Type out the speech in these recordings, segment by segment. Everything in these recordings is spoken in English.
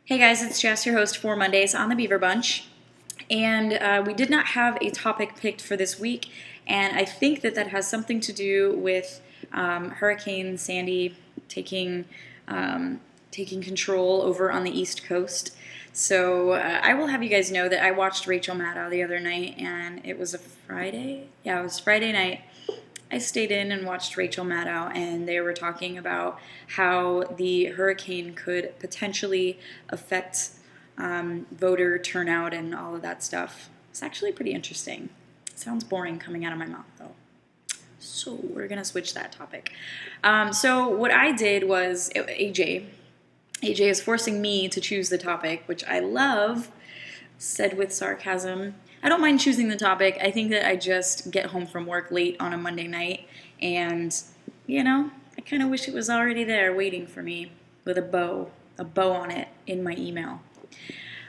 Hey guys, it's Jess, your host for Mondays on the Beaver Bunch. And we did not have a topic picked for this week, and I think that has something to do with Hurricane Sandy taking control over on the East Coast. So I will have you guys know that I watched Rachel Maddow the other night, and it was a Friday? Yeah, it was Friday night. I stayed in and watched Rachel Maddow, and they were talking about how the hurricane could potentially affect voter turnout and all of that stuff. It's actually pretty interesting. It sounds boring coming out of my mouth, though. So we're going to switch that topic. So what I did was, AJ is forcing me to choose the topic, which I love, said with sarcasm. I don't mind choosing the topic. I think that I just get home from work late on a Monday night, and, I kind of wish it was already there waiting for me with a bow on it in my email.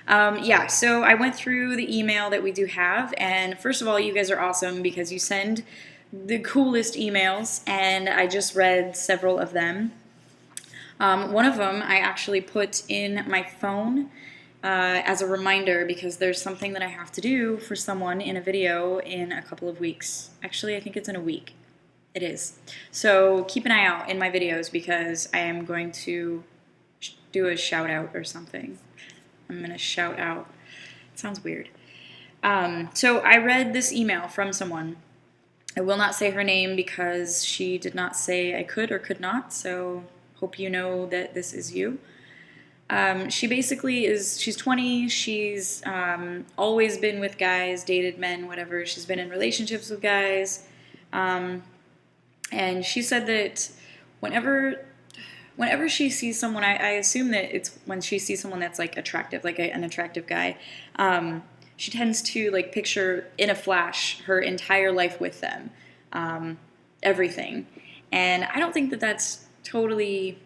So I went through the email that we do have, and first of all, you guys are awesome because you send the coolest emails, and I just read several of them. One of them I actually put in my phone as a reminder because there's something that I have to do for someone in a video in a couple of weeks. Actually, I think it's in a week. It is. So keep an eye out in my videos because I am going to do a shout out or something. I'm going to shout out. It sounds weird. So I read this email from someone. I will not say her name because she did not say I could or could not, so hope you know that this is you. She basically she's 20, she's always been with guys, dated men, whatever. She's been in relationships with guys. And she said that whenever she sees someone, I assume that it's when she sees someone that's like attractive, like an attractive guy, she tends to like picture in a flash her entire life with them, everything. And I don't think that that's totally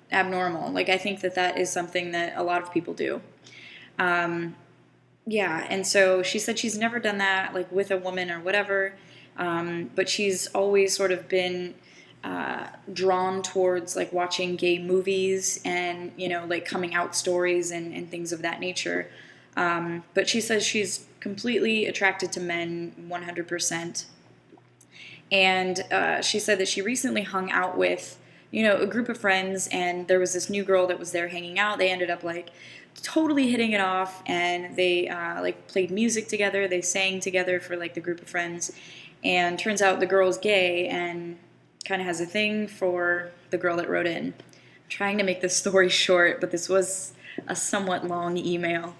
abnormal. Like, I think that is something that a lot of people do. And so she said she's never done that, like, with a woman or whatever, but she's always sort of been drawn towards, like, watching gay movies and, like, coming out stories and things of that nature. But she says she's completely attracted to men 100%. And she said that she recently hung out with a group of friends, and there was this new girl that was there hanging out. They ended up like totally hitting it off, and they like played music together. They sang together for like the group of friends, and turns out the girl's gay and kind of has a thing for the girl that wrote in. I'm trying to make this story short, but this was a somewhat long email.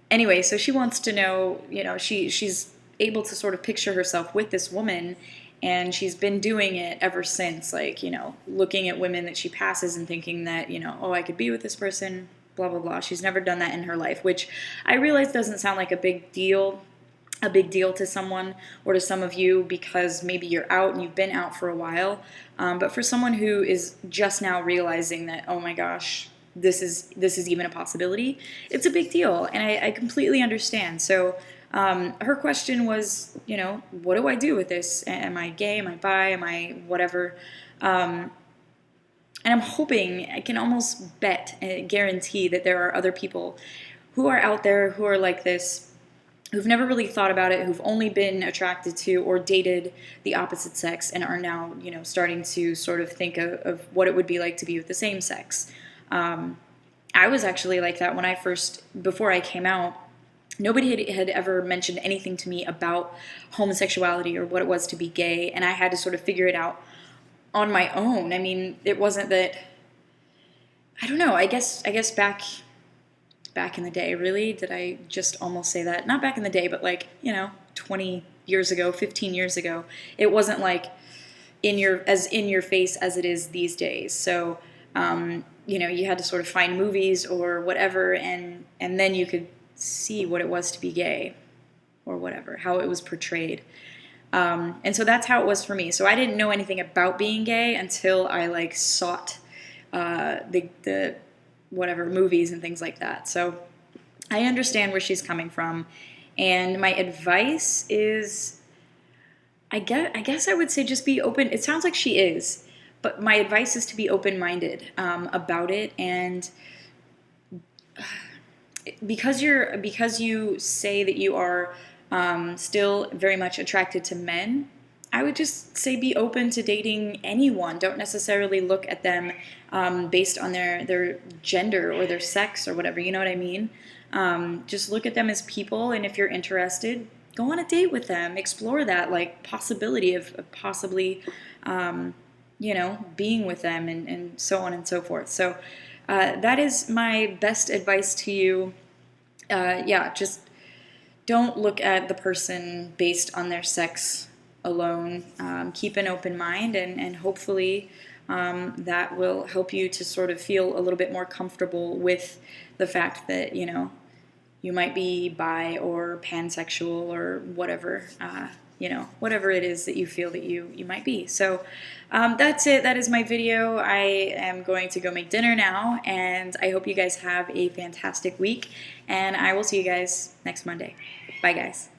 Anyway, so she wants to know, she's able to sort of picture herself with this woman. And she's been doing it ever since, like, looking at women that she passes and thinking that, I could be with this person, blah, blah, blah. She's never done that in her life, which I realize doesn't sound like a big deal to someone or to some of you because maybe you're out and you've been out for a while. But for someone who is just now realizing that, oh my gosh, this is even a possibility, it's a big deal. And I completely understand. So her question was, what do I do with this? Am I gay? Am I bi? Am I whatever? And I'm hoping, I can almost bet and guarantee that there are other people who are out there who are like this, who've never really thought about it, who've only been attracted to or dated the opposite sex and are now, starting to sort of think of what it would be like to be with the same sex. I was actually like that when before I came out. Nobody had ever mentioned anything to me about homosexuality or what it was to be gay, and I had to sort of figure it out on my own. I mean, it wasn't that, I don't know, I guess back in the day, really, did I just almost say that? Not back in the day, but like, 20 years ago, 15 years ago, it wasn't like in your face as it is these days. So, you had to sort of find movies or whatever, and then you could see what it was to be gay or whatever, how it was portrayed. And so that's how it was for me. So I didn't know anything about being gay until I like sought the whatever movies and things like that. So I understand where she's coming from. And my advice is, I guess I would say just be open. It sounds like she is, But my advice is to be open-minded about it, and because you say that you are still very much attracted to men, I would just say be open to dating anyone. Don't necessarily look at them based on their gender or their sex or whatever. You know what I mean? Just look at them as people, and if you're interested, go on a date with them. Explore that like possibility of possibly, being with them, and so on and so forth. So that is my best advice to you. Just don't look at the person based on their sex alone. Keep an open mind, and hopefully that will help you to sort of feel a little bit more comfortable with the fact that, you might be bi or pansexual or whatever, whatever it is that you feel that you might be. So that's it. That is my video. I am going to go make dinner now, and I hope you guys have a fantastic week, and I will see you guys next Monday. Bye, guys.